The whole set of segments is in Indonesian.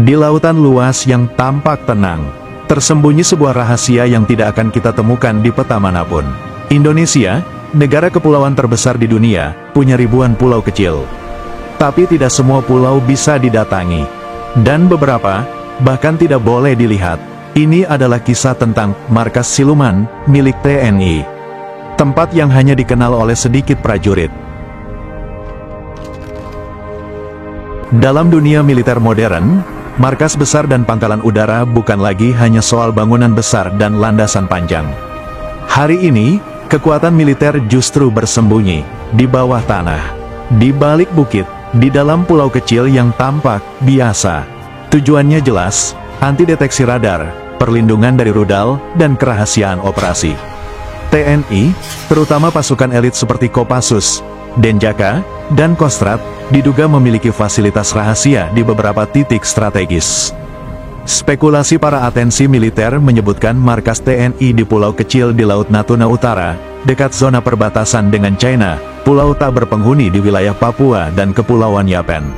Di lautan luas yang tampak tenang, tersembunyi sebuah rahasia yang tidak akan kita temukan di peta manapun. Indonesia, negara kepulauan terbesar di dunia, punya ribuan pulau kecil. Tapi tidak semua pulau bisa didatangi. Dan beberapa, bahkan tidak boleh dilihat. Ini adalah kisah tentang markas Siluman, milik TNI. Tempat yang hanya dikenal oleh sedikit prajurit. Dalam dunia militer modern, markas besar dan pangkalan udara bukan lagi hanya soal bangunan besar dan landasan panjang. Hari ini, kekuatan militer justru bersembunyi di bawah tanah, di balik bukit, di dalam pulau kecil yang tampak biasa. Tujuannya jelas, anti deteksi radar, perlindungan dari rudal, dan kerahasiaan operasi. TNI, terutama pasukan elit seperti Kopassus, Denjaka, dan Kostrad, diduga memiliki fasilitas rahasia di beberapa titik strategis. Spekulasi para atensi militer menyebutkan markas TNI di pulau kecil di Laut Natuna Utara, dekat zona perbatasan dengan China, pulau tak berpenghuni di wilayah Papua dan Kepulauan Yapen.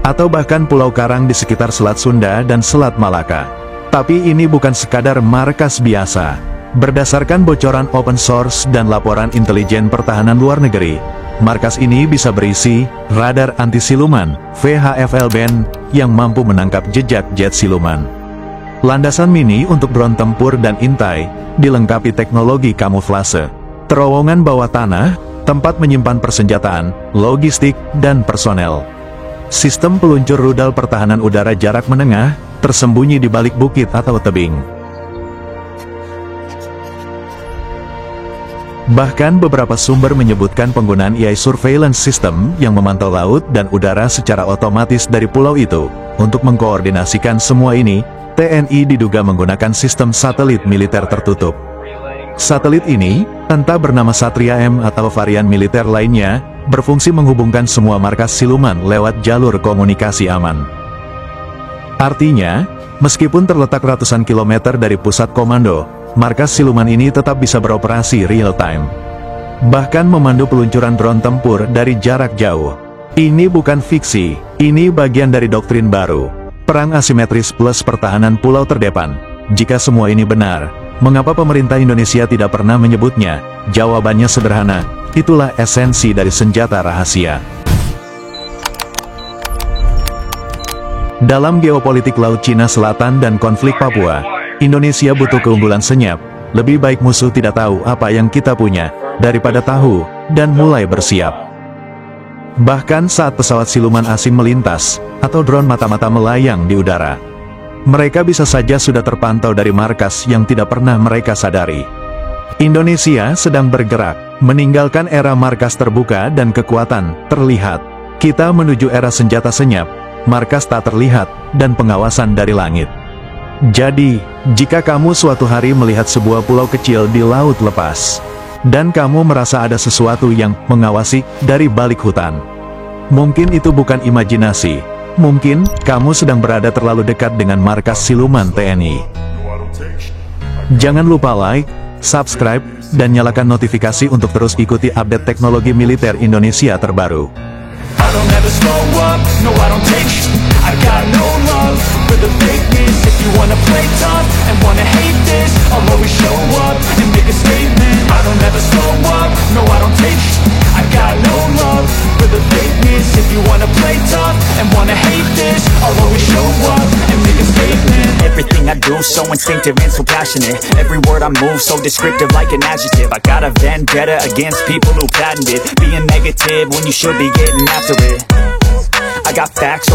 Atau bahkan Pulau Karang di sekitar Selat Sunda dan Selat Malaka. Tapi ini bukan sekadar markas biasa. Berdasarkan bocoran open source dan laporan intelijen pertahanan luar negeri, markas ini bisa berisi radar anti-siluman, VHF band, yang mampu menangkap jejak jet siluman. Landasan mini untuk drone tempur dan intai, dilengkapi teknologi kamuflase. Terowongan bawah tanah, tempat menyimpan persenjataan, logistik, dan personel. Sistem peluncur rudal pertahanan udara jarak menengah, tersembunyi di balik bukit atau tebing. Bahkan beberapa sumber menyebutkan penggunaan AI surveillance system yang memantau laut dan udara secara otomatis dari pulau itu. Untuk mengkoordinasikan semua ini, TNI diduga menggunakan sistem satelit militer tertutup. Satelit ini, entah bernama Satria M atau varian militer lainnya, berfungsi menghubungkan semua markas Siluman lewat jalur komunikasi aman. Artinya, meskipun terletak ratusan kilometer dari pusat komando, markas Siluman ini tetap bisa beroperasi real-time. Bahkan memandu peluncuran drone tempur dari jarak jauh. Ini bukan fiksi, ini bagian dari doktrin baru. Perang asimetris plus pertahanan pulau terdepan. Jika semua ini benar, mengapa pemerintah Indonesia tidak pernah menyebutnya? Jawabannya sederhana, itulah esensi dari senjata rahasia. Dalam geopolitik Laut Cina Selatan dan konflik Papua, Indonesia butuh keunggulan senyap. Lebih baik musuh tidak tahu apa yang kita punya, daripada tahu, dan mulai bersiap. Bahkan saat pesawat siluman asing melintas, atau drone mata-mata melayang di udara, mereka bisa saja sudah terpantau dari markas yang tidak pernah mereka sadari. Indonesia sedang bergerak, meninggalkan era markas terbuka dan kekuatan terlihat. Kita menuju era senjata senyap, markas tak terlihat, dan pengawasan dari langit. Jadi, jika kamu suatu hari melihat sebuah pulau kecil di laut lepas, dan kamu merasa ada sesuatu yang mengawasi dari balik hutan, mungkin itu bukan imajinasi, mungkin kamu sedang berada terlalu dekat dengan markas Siluman TNI. Jangan lupa like, subscribe, dan nyalakan notifikasi untuk terus ikuti update teknologi militer Indonesia terbaru. I don't ever slow up, no I don't take sh**. I got no love for the fakeness. If you wanna play tough and wanna hate this, I'll always show up and make a statement. I don't ever slow up, no I don't take sh**. I got no love for the fakeness. If you wanna play tough and wanna hate this, I'll always show up and make a statement. Everything I do so instinctive and so passionate. Every word I move so descriptive like an adjective. I got a vendetta against people who patented being negative when you should be getting after it. I got facts.